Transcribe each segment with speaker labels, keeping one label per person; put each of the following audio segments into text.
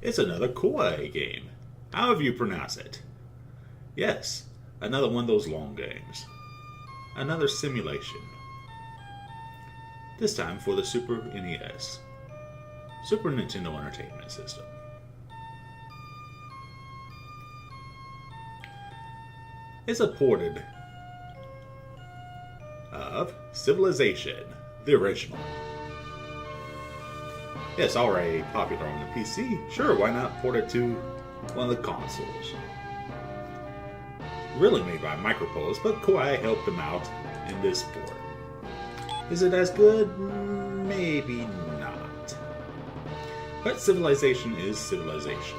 Speaker 1: It's another Kawaii game. However you pronounce it. Yes, another one of those long games. Another simulation. This time for the Super NES. Super Nintendo Entertainment System. It's a ported of Civilization, the original. Yes, already popular on the PC. Sure, why not port it to one of the consoles? Really made by Micropolis, but Kawaii helped them out in this port. Is it as good? Maybe not. But Civilization is Civilization.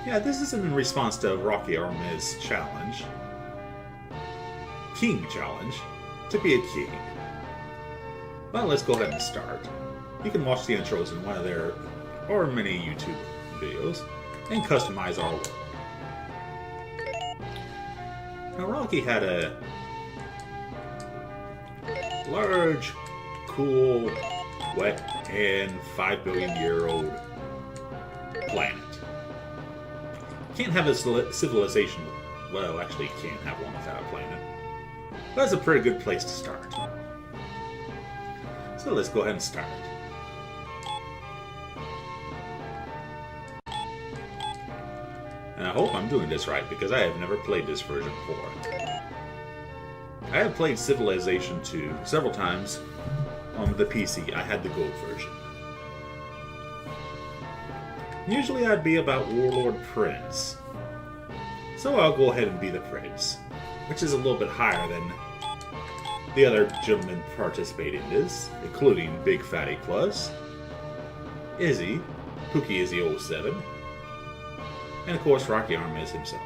Speaker 1: Yeah, this is in response to Rakiarmas' challenge. King challenge. To be a king. Well, let's go ahead and start. You can watch the intros in one of their or many YouTube videos and customize our world. Now, Rocky had a large, cool, wet, and 5 billion year old planet. Can't have a civilization. Well, actually, you can't have one without a planet. But that's a pretty good place to start. So let's go ahead and start. And I hope I'm doing this right because I have never played this version before. I have played Civilization 2 several times on the PC. I had the gold version. Usually I'd be about Warlord Prince. So I'll go ahead and be the Prince, which is a little bit higher than the other gentlemen participating in this, including Big Fatty Plus, Izzy, Pookie Izzy 07, and of course Rakiarmas himself.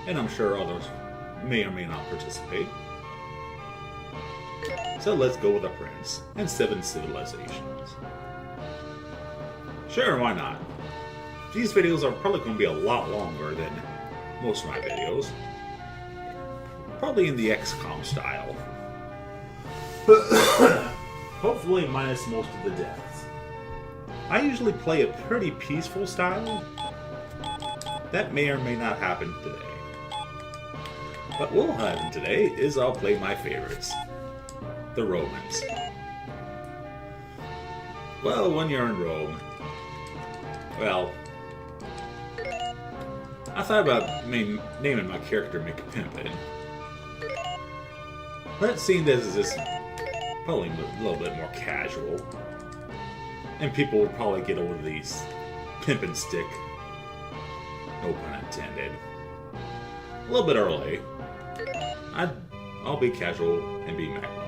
Speaker 1: And I'm sure others may or may not participate. So let's go with the Prince and 7 civilizations. Sure, why not? These videos are probably going to be a lot longer than most of my videos. Probably in the XCOM style. Hopefully minus most of the deaths. I usually play a pretty peaceful style. That may or may not happen today. What will happen today is I'll play my favorites. The Romans. Well, when you're in Rome, well, I thought about naming my character McPimpin. But seeing this as this probably a little bit more casual, and people would probably get over these pimp and stick, no pun intended, a little bit early. I'll be casual and be magma.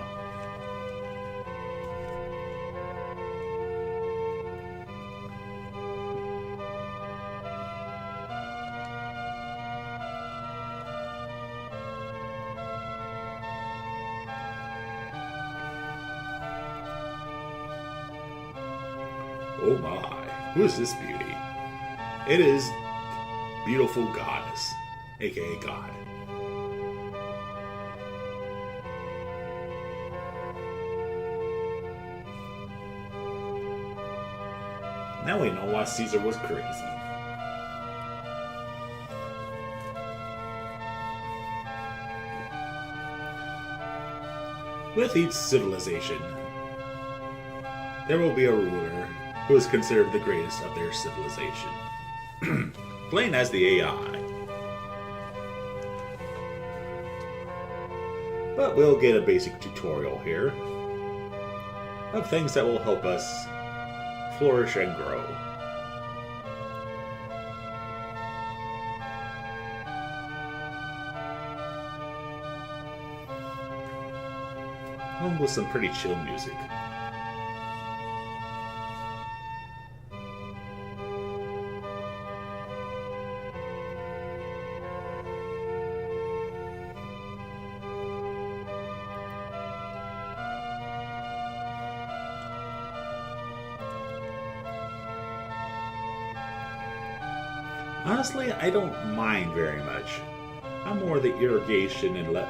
Speaker 1: Oh my, who is this beauty? It is beautiful goddess, aka God. Now we know why Caesar was crazy. With each civilization, there will be a ruler who is considered the greatest of their civilization. Playing as the AI. But we'll get a basic tutorial here of things that will help us flourish and grow. Along with some pretty chill music. Honestly, I don't mind very much. I'm more the irrigation and let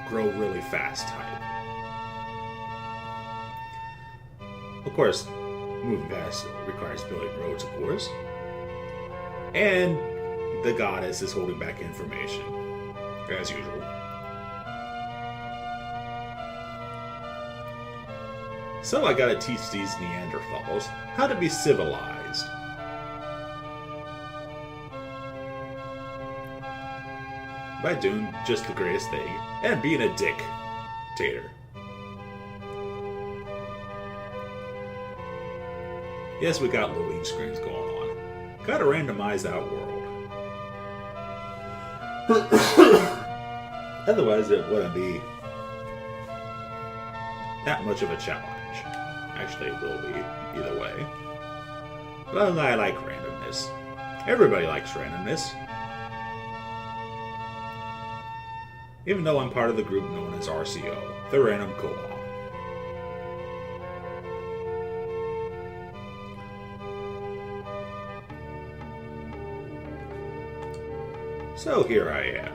Speaker 1: grow really fast type. Of course, moving fast requires building roads, of course. And the goddess is holding back information, as usual. So I gotta teach these Neanderthals how to be civilized. By doing just the greatest thing, and being a dictator. Yes, we got loading screens going on. Gotta randomize that world. Otherwise, it wouldn't be that much of a challenge. Actually, it will be, either way. But I like randomness. Everybody likes randomness. Even though I'm part of the group known as RCO, the Random Co-op. So here I am.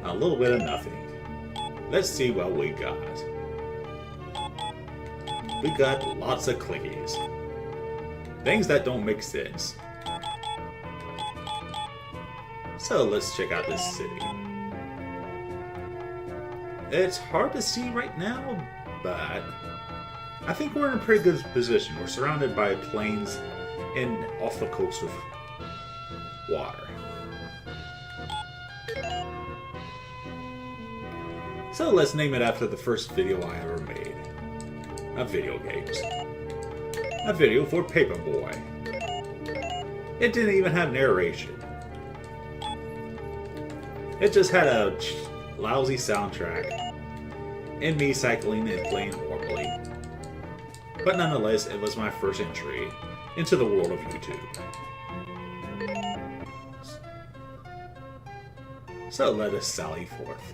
Speaker 1: A little bit of nothing. Let's see what we got. We got lots of clickies. Things that don't make sense. So let's check out this city. It's hard to see right now, but I think we're in a pretty good position. We're surrounded by plains and off the coast of water. So let's name it after the first video I ever made. Of video games. A video for Paperboy. It didn't even have narration. It just had a lousy soundtrack and me cycling and playing horribly. But nonetheless, it was my first entry into the world of YouTube. So let us sally forth.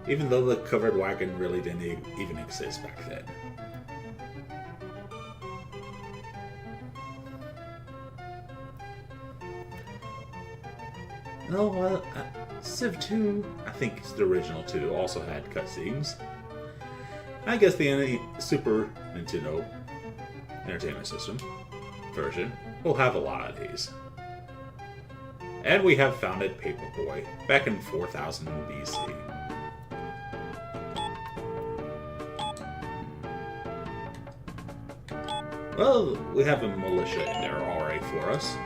Speaker 1: Even though the covered wagon really didn't even exist back then. Oh, well, Civ 2, I think it's the original 2, also had cutscenes. I guess the Super Nintendo Entertainment System version will have a lot of these. And we have founded Paperboy back in 4000 BC. Well, we have a militia in there already for us.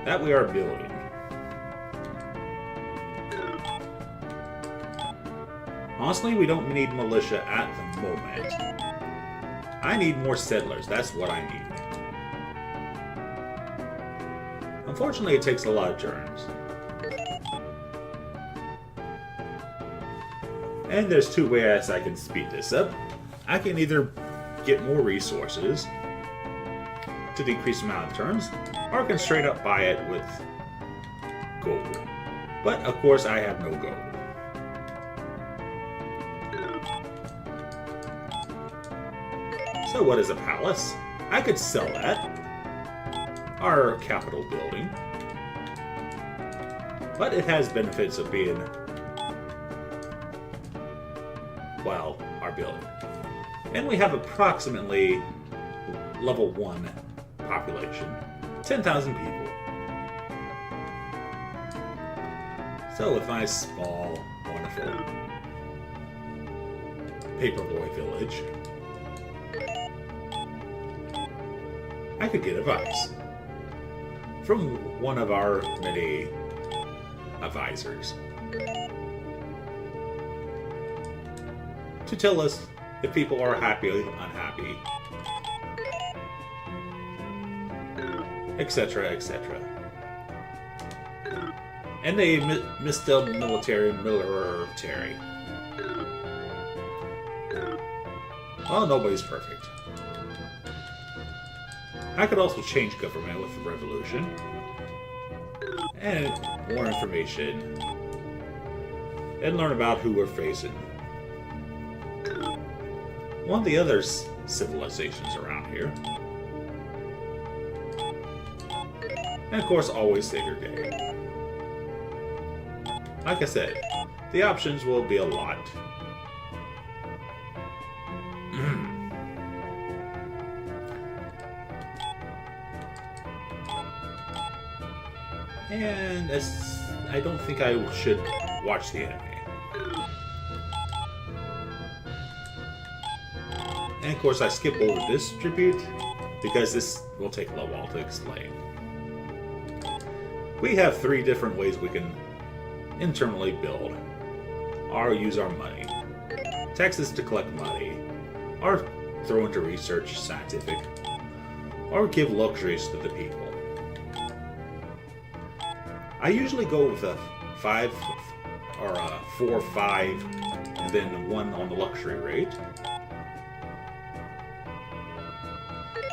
Speaker 1: That we are building. Honestly, we don't need militia at the moment. I need more settlers, that's what I need. Unfortunately, it takes a lot of turns. And there's two ways I can speed this up. I can either get more resources to decrease the amount of turns, or I can straight up buy it with gold. But of course I have no gold. So what is a palace? I could sell that. Our capital building. But it has benefits of being, well, our building. And we have approximately level 1 population. 10,000 people. So with my small, wonderful Paperboy village, I could get advice from one of our many advisors to tell us if people are happy or unhappy, etc., etc. And they misspelled military. Well, nobody's perfect. I could also change government with the revolution. And more information. And learn about who we're facing. One of the other civilizations around here. And of course, always save your game. Like I said, the options will be a lot. And I don't think I should watch the anime. And of course I skip over this tribute because this will take a little while to explain. We have 3 different ways we can internally build or use our money. Taxes to collect money, or throw into research, scientific, or give luxuries to the people. I usually go with a 5 or a 4, 5, and then 1 on the luxury rate.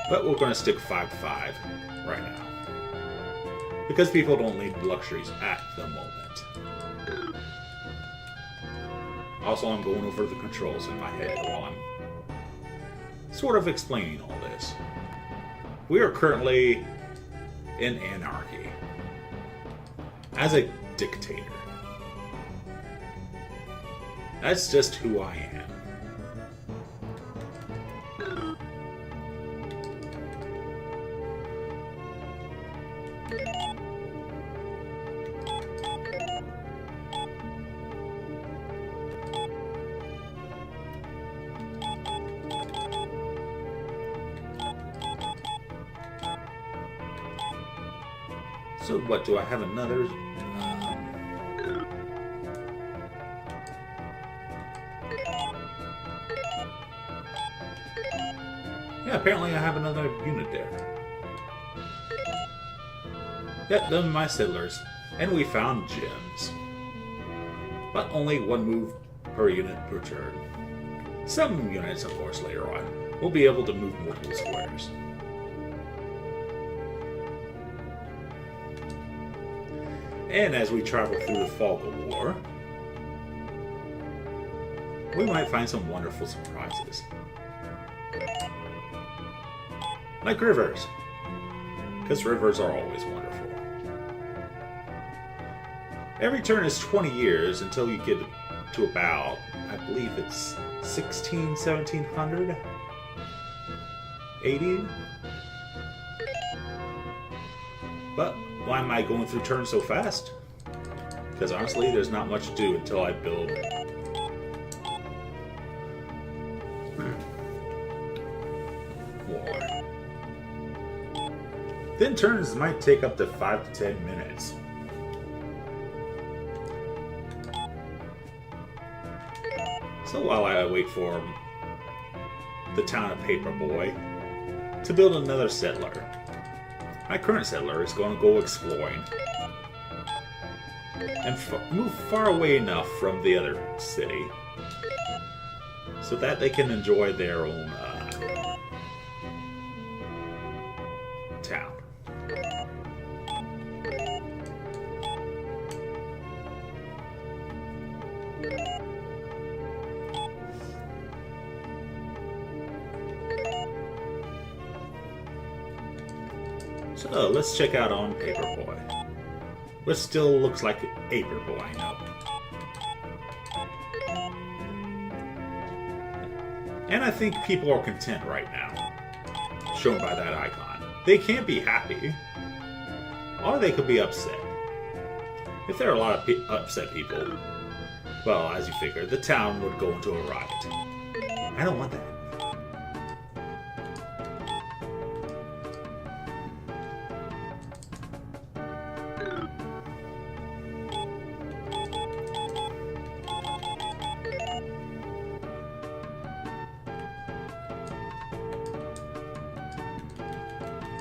Speaker 1: But we're going to stick 5 to 5 right now, because people don't need luxuries at the moment. Also, I'm going over the controls in my head while I'm sort of explaining all this. We are currently in anarchy. As a dictator. That's just who I am. So what, do I have another? Yeah, apparently I have another unit there. Yep, them are my settlers. And we found gems. But only 1 move per unit per turn. Some units, of course, later on, will be able to move multiple squares. And as we travel through the fog of war, we might find some wonderful surprises. Like rivers, because rivers are always wonderful. Every turn is 20 years until you get to about, I believe it's 1700? 80? But why am I going through turns so fast? Because honestly, there's not much to do until I build more. Then turns might take up to 5 to 10 minutes. So while I wait for the town of Paperboy to build another settler, my current settler is going to go exploring and move far away enough from the other city so that they can enjoy their own town. So let's check out on Paperboy, which still looks like Paperboy, I know. And I think people are content right now, shown by that icon. They can't be happy, or they could be upset. If there are a lot of upset people, well, as you figure, the town would go into a riot. I don't want that.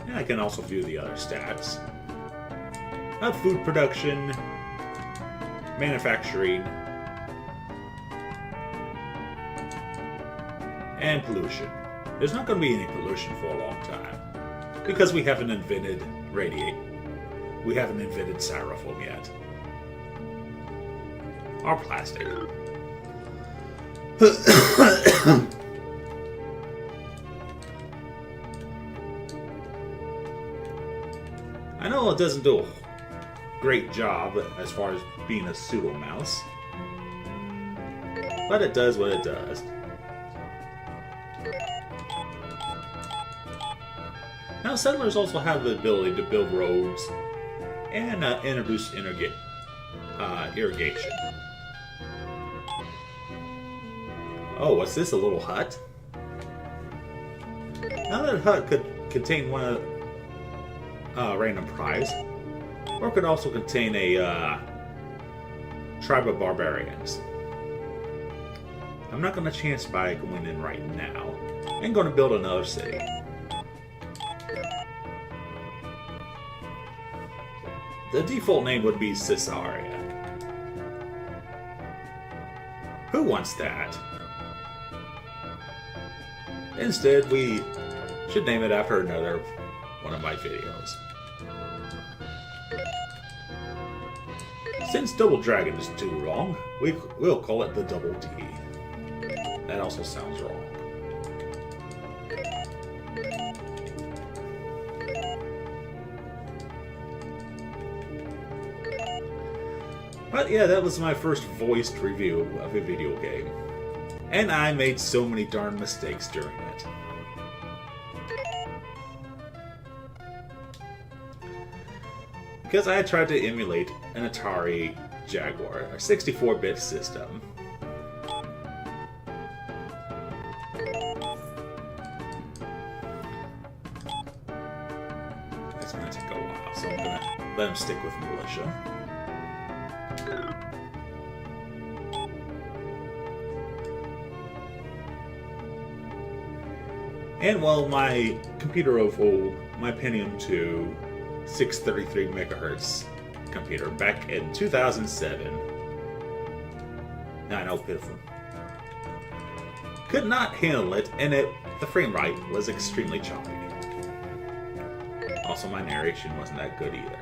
Speaker 1: And I can also view the other stats of food production, manufacturing, and pollution. There's not going to be any pollution for a long time because we haven't invented we haven't invented styrofoam yet. Or plastic. I know Well, it doesn't do a great job as far as being a pseudo mouse, but it does what it does. Now, settlers also have the ability to build roads and introduce irrigation. Oh, what's this? A little hut? Now that hut could contain one random prize, or it could also contain a tribe of barbarians. I'm not going to chance by going in right now. I'm going to build another city. The default name would be Caesarea. Who wants that? Instead, we should name it after another one of my videos. Since Double Dragon is too long, we'll call it the Double D. That also sounds wrong. But yeah, that was my first voiced review of a video game. And I made so many darn mistakes during it. Because I had tried to emulate an Atari Jaguar, a 64-bit system. It's going to take a while, so I'm going to let him stick with Militia. And while my computer of old, my Pentium 2 633 megahertz computer back in 2007, I know, pitiful, could not handle it, and the frame rate was extremely choppy. Also, my narration wasn't that good either.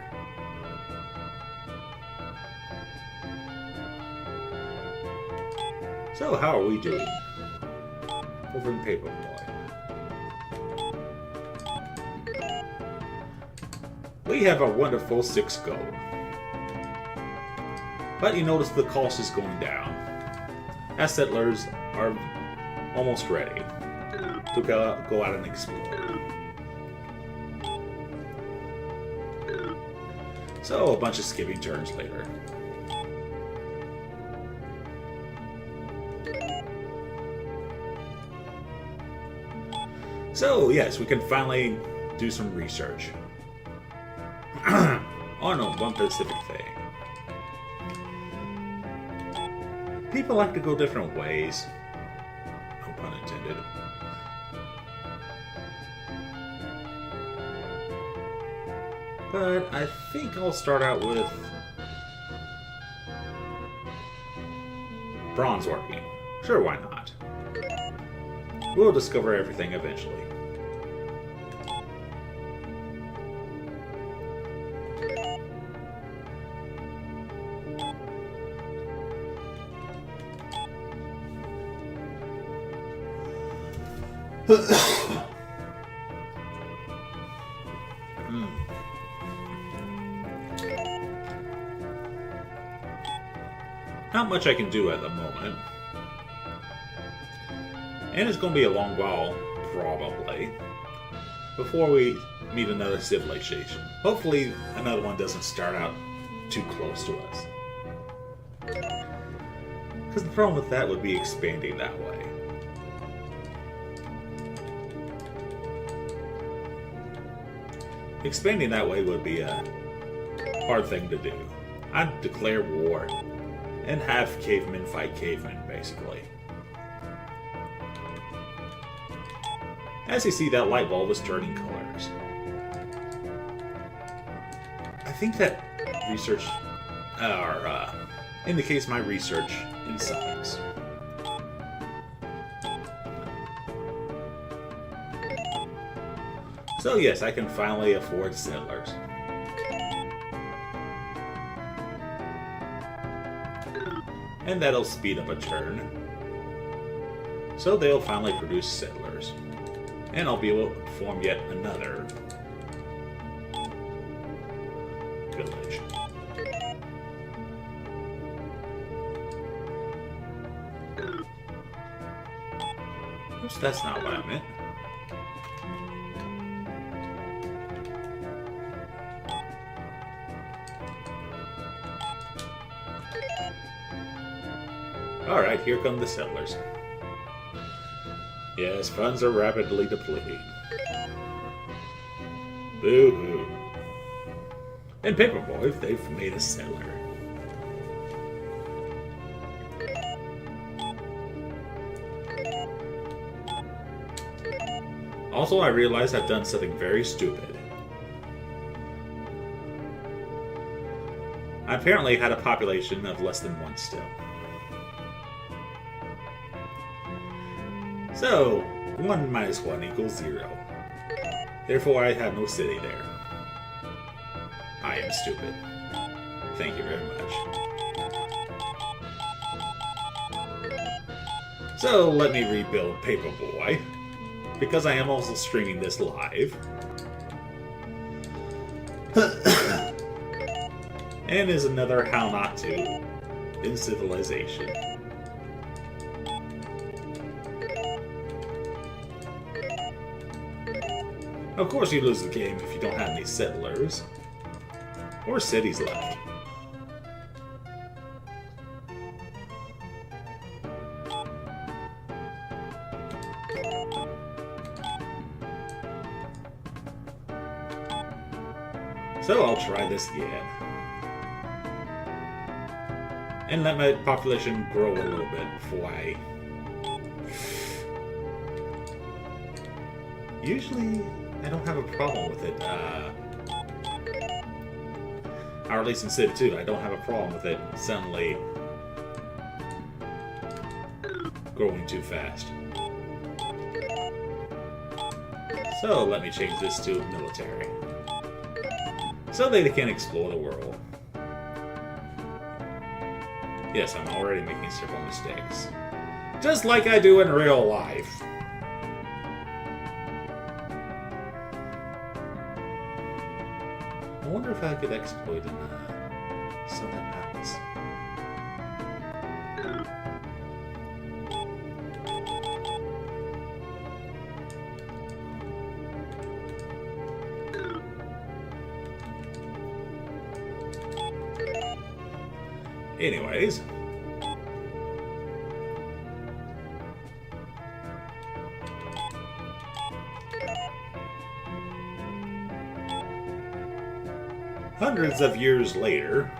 Speaker 1: So, how are we doing over in Paperboy? We have a wonderful 6 gold. But you notice the cost is going down, as settlers are almost ready to go out and explore. So, a bunch of skipping turns later. So, yes, we can finally do some research on one specific thing. People like to go different ways. No pun intended. But I think I'll start out with bronze working. Sure, why not? We'll discover everything eventually. Not much I can do at the moment. And it's going to be a long while, probably, before we meet another civilization. Hopefully another one doesn't start out too close to us. Because the problem with that would be expanding that way. Expanding that way would be a hard thing to do. I'd declare war and have cavemen fight cavemen, basically. As you see, that light bulb is turning colors. I think that research, indicates my research in science. So yes, I can finally afford settlers. And that'll speed up a turn. So they'll finally produce settlers. And I'll be able to form yet another village. Oops, that's not what I meant. Alright, here come the settlers. Yes, funds are rapidly depleting. Boo-hoo. And Paperboy, they've made a settler. Also, I realized I've done something very stupid. I apparently had a population of less than 1 still. So, 1 minus 1 equals 0. Therefore, I have no city there. I am stupid. Thank you very much. So, let me rebuild Paperboy, because I am also streaming this live. And is another how not to in Civilization. Of course you lose the game if you don't have any settlers. Or cities left. So I'll try this again. And let my population grow a little bit before I... Usually, I don't have a problem with it. Or at least in Civ 2, I don't have a problem with it suddenly growing too fast. So let me change this to military. So they can explore the world. Yes, I'm already making several mistakes. Just like I do in real life. I wonder if I could exploit in Southern Mountains. Anyways. Hundreds of years later,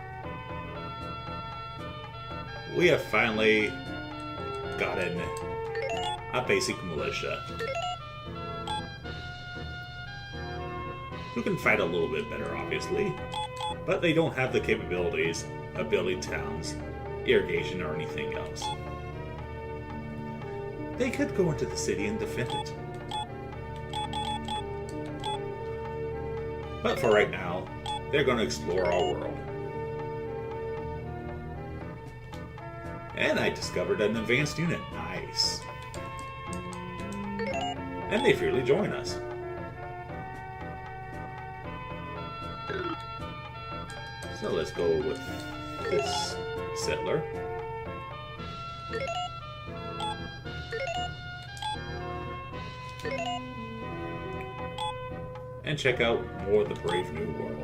Speaker 1: we have finally gotten a basic militia who can fight a little bit better, obviously, but they don't have the capabilities of building towns, irrigation, or anything else. They could go into the city and defend it. But for right now, they're going to explore our world. And I discovered an advanced unit. Nice. And they freely join us. So let's go with this settler. And check out more of the brave new world.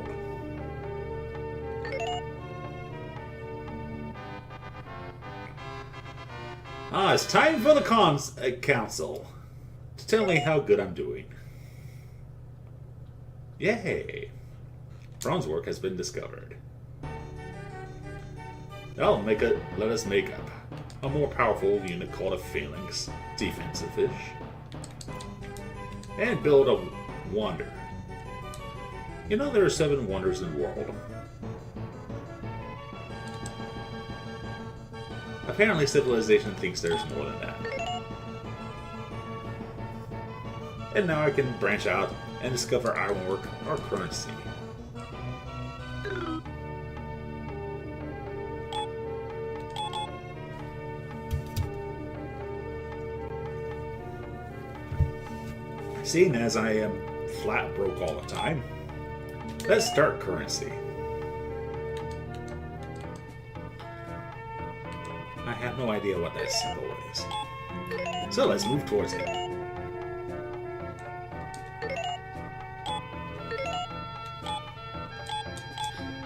Speaker 1: It's time for the council to tell me how good I'm doing. Yay! Bronze work has been discovered. Let us make up a more powerful unit called a phalanx, defensive-ish, and build a wonder. You know there are 7 wonders in the world. Apparently Civilization thinks there's more than that. And now I can branch out and discover ironwork or currency. Seeing as I am flat broke all the time, let's start currency. I have no idea what that symbol is. So let's move towards it.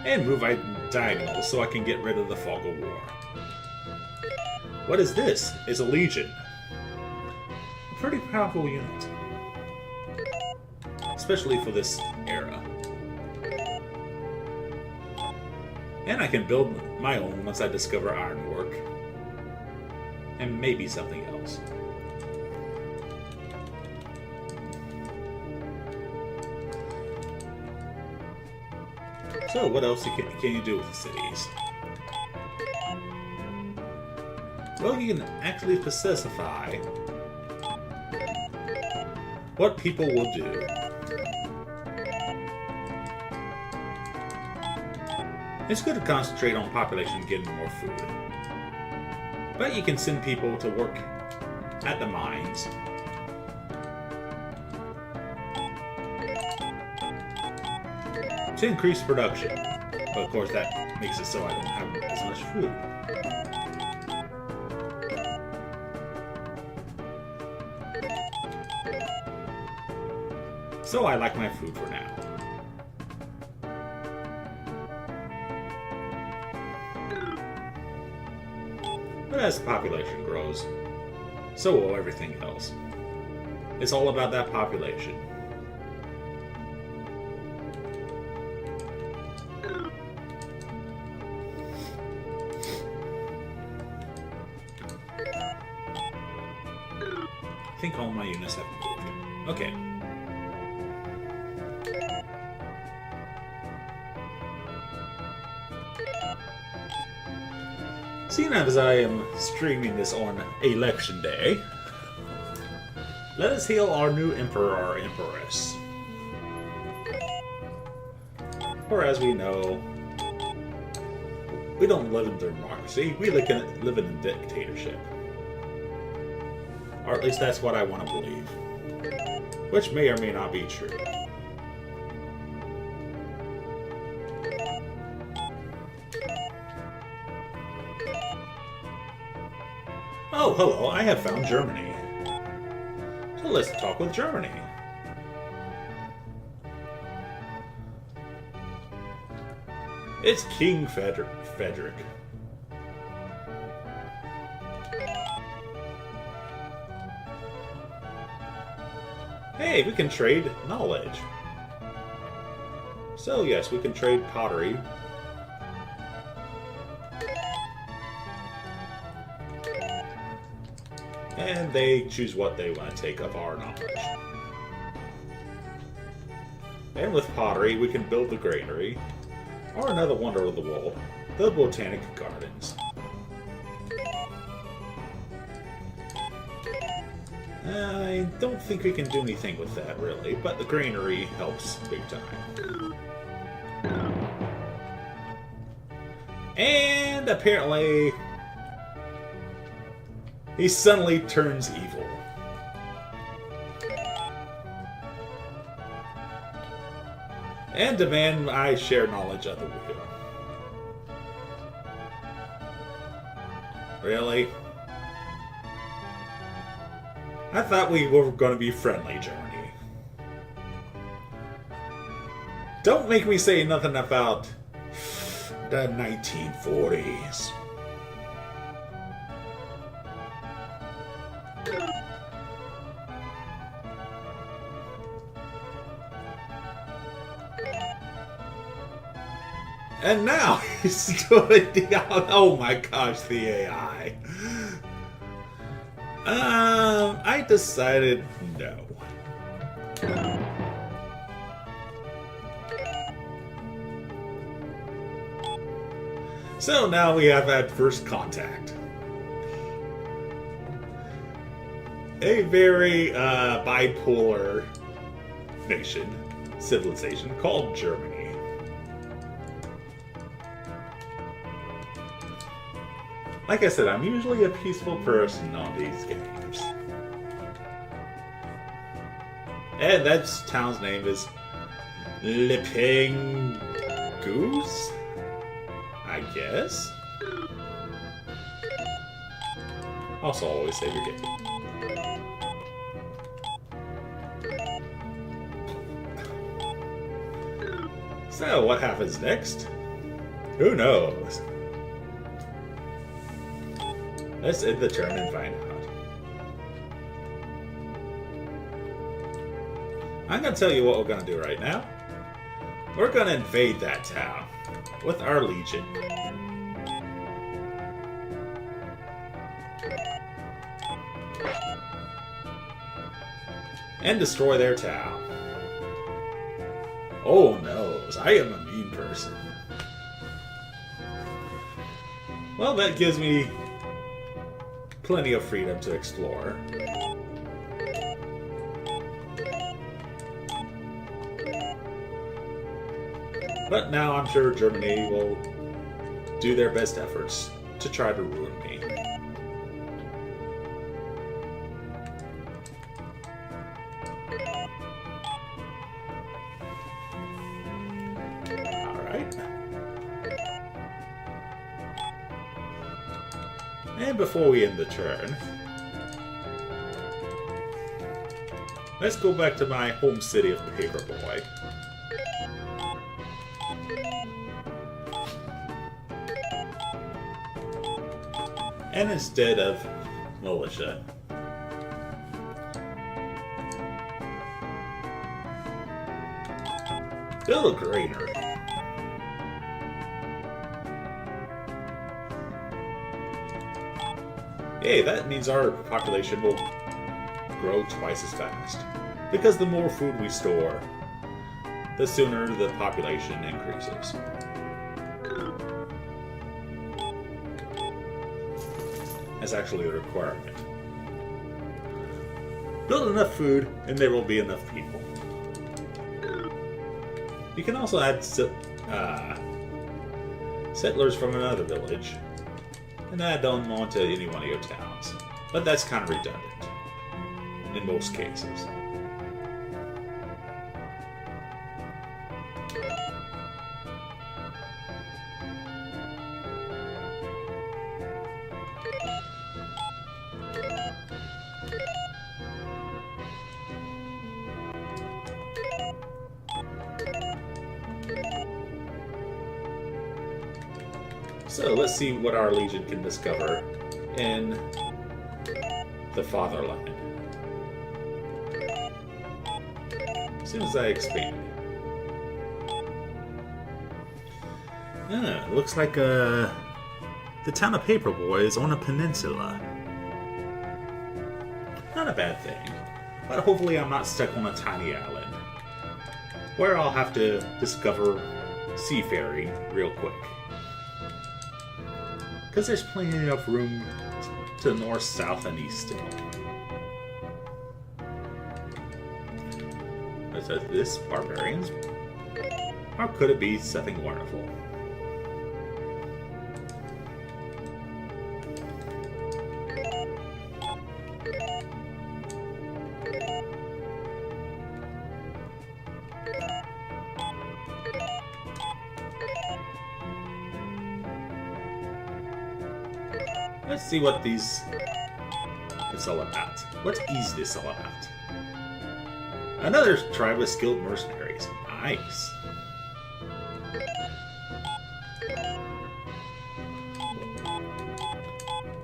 Speaker 1: And move right diagonal so I can get rid of the fog of war. What is this? It's a legion. A pretty powerful unit. Especially for this era. And I can build my own once I discover ironwork. And maybe something else. So, what else can you do with the cities? Well, you can actually specify what people will do. It's good to concentrate on population getting more food. But you can send people to work at the mines. To increase production. But of course that makes it so I don't have as much food. So I like my food for now. But as the population grows, so will everything else. It's all about that population. I think all my units have moved. Okay. Seeing as I am streaming this on Election Day, let us hail our new Emperor or Empress. For as we know, we don't live in democracy, we live in a dictatorship. Or at least that's what I want to believe. Which may or may not be true. Oh, hello, I have found Germany. So let's talk with Germany. It's King Frederick. Hey, we can trade knowledge. So yes, we can trade pottery. And they choose what they want to take of our knowledge. And with pottery, we can build the granary, or another wonder of the world, the botanic gardens. I don't think we can do anything with that, really, but the granary helps big time. And apparently, he suddenly turns evil. And demand I share knowledge of the wheel. Really? I thought we were going to be friendly, Germany. Don't make me say nothing about the 1940s. And now he's doing the... Oh my gosh, the AI. I decided no. So now we have had first contact. A very bipolar nation, civilization called Germany. Like I said, I'm usually a peaceful person on these games. And that town's name is Lipping Goose? I guess? Also, always save your game. So, what happens next? Who knows? Let's end the turn and find out. I'm going to tell you what we're going to do right now. We're going to invade that town with our legion. And destroy their town. Oh no, I am a mean person. Well, that gives me plenty of freedom to explore. But now I'm sure Germany will do their best efforts to try to ruin me. And before we end the turn, let's go back to my home city of Paperboy. And instead of militia, build a granary. Hey, that means our population will grow twice as fast. Because the more food we store, the sooner the population increases. That's actually a requirement. Build enough food, and there will be enough people. You can also add settlers from another village, and add them onto any one of your towns. But that's kind of redundant in most cases. So let's see what our legion can discover in the fatherland. As soon as I expand. Looks like the town of Paperboy is on a peninsula. Not a bad thing, but hopefully I'm not stuck on a tiny island where I'll have to discover seafaring real quick. Because there's plenty of room to the north, south, and east still. Is this barbarians? Or could it be something wonderful? Let's see what it's all about. What is this all about? Another tribe of skilled mercenaries. Nice.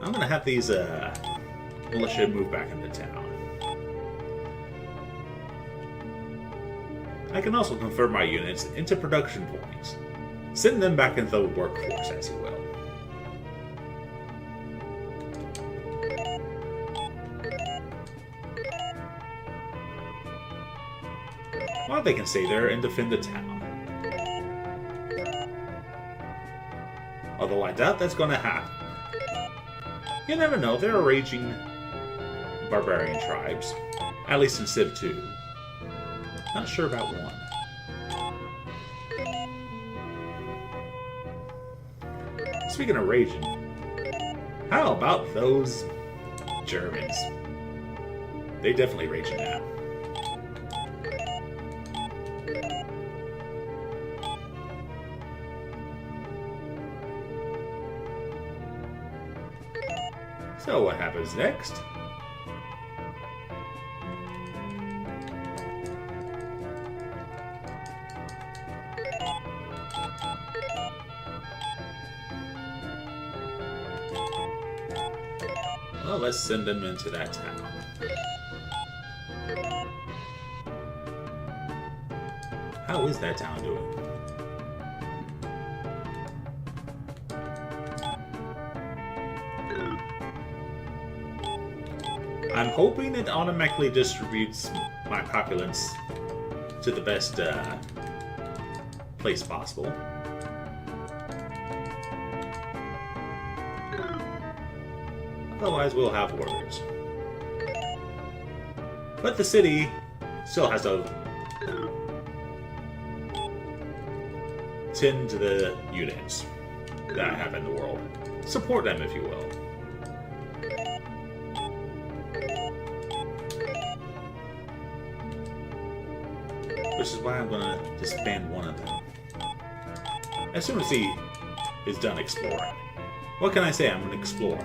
Speaker 1: I'm gonna have these militia move back into town. I can also convert my units into production points. Send them back into the workforce, as you will. Well, they can stay there and defend the town. Although I doubt that's going to happen. You never know, there are raging barbarian tribes. At least in Civ 2. Not sure about 1. Speaking of raging, how about those Germans? They definitely raging now. So what happens next? Well, let's send them into that town. How is that town doing? I'm hoping it automatically distributes my populace to the best place possible. Otherwise, we'll have wars. But the city still has to tend to the units that I have in the world. Support them, if you will. Which is why I'm going to disband one of them. As soon as he is done exploring. What can I say? I'm an explorer.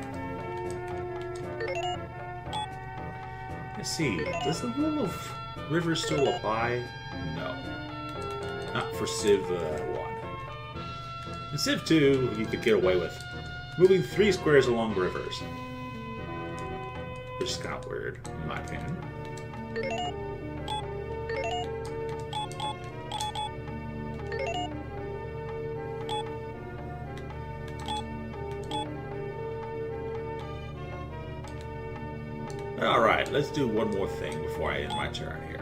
Speaker 1: Let's see. Does the rule of rivers still apply? No. Not for Civ 1. In Civ 2, you could get away with moving 3 squares along rivers. Which is kind of weird, in my opinion. Alright, let's do one more thing before I end my turn here.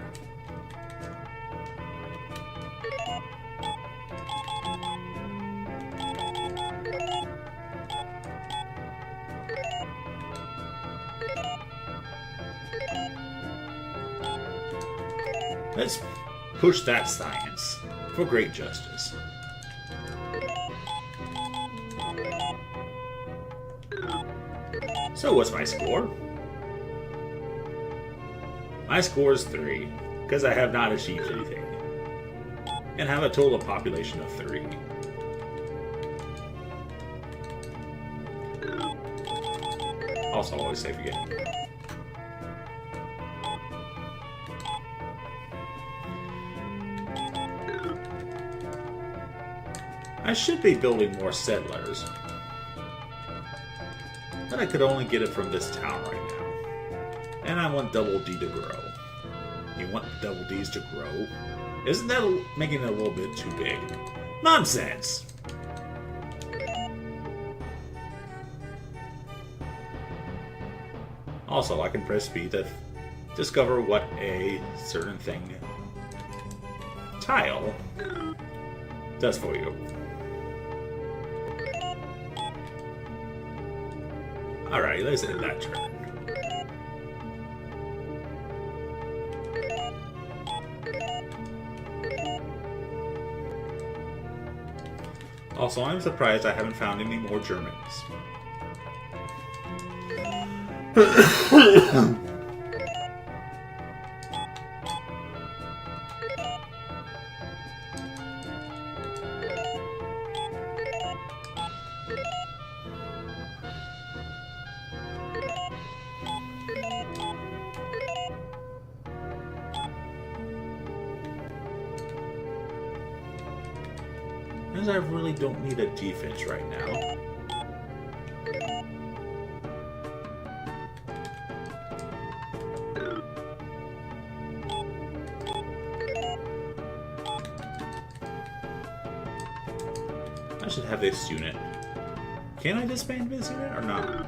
Speaker 1: Let's push that science for great justice. So what's my score? My score is 3, because I have not achieved anything, and have a total population of 3. Also, always save again. I should be building more settlers, but I could only get it from this town right now. And I want Double D to grow. You want Double D's to grow? Isn't that making it a little bit too big? Nonsense! Also, I can press B to discover what a certain thing tile does for you. Alright, let's end that turn. Also, I'm surprised I haven't found any more Germans. Because I really don't need a defense right now. I should have this unit. Can I disband this unit or not?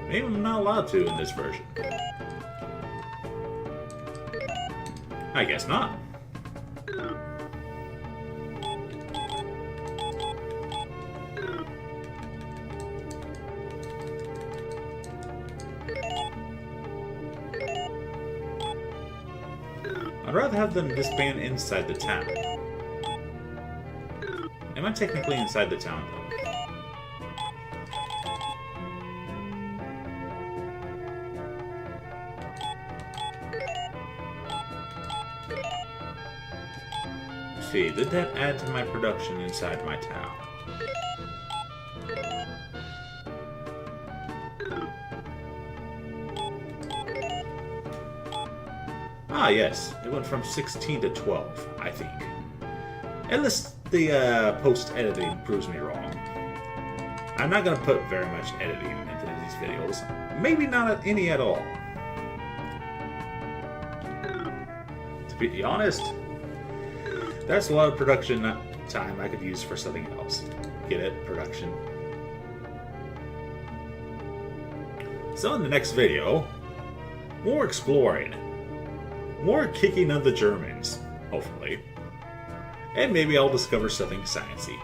Speaker 1: Maybe I'm not allowed to in this version. I guess not. I'd rather have them disband inside the town. Am I technically inside the town, though? see. Did that add to my production inside my town? Ah, yes. It went from 16 to 12, I think. Unless the post-editing proves me wrong. I'm not going to put very much editing into these videos. Maybe not any at all. To be honest, that's a lot of production time I could use for something else. Get it? Production. So in the next video, more exploring. More kicking of the Germans, hopefully. And maybe I'll discover something sciencey.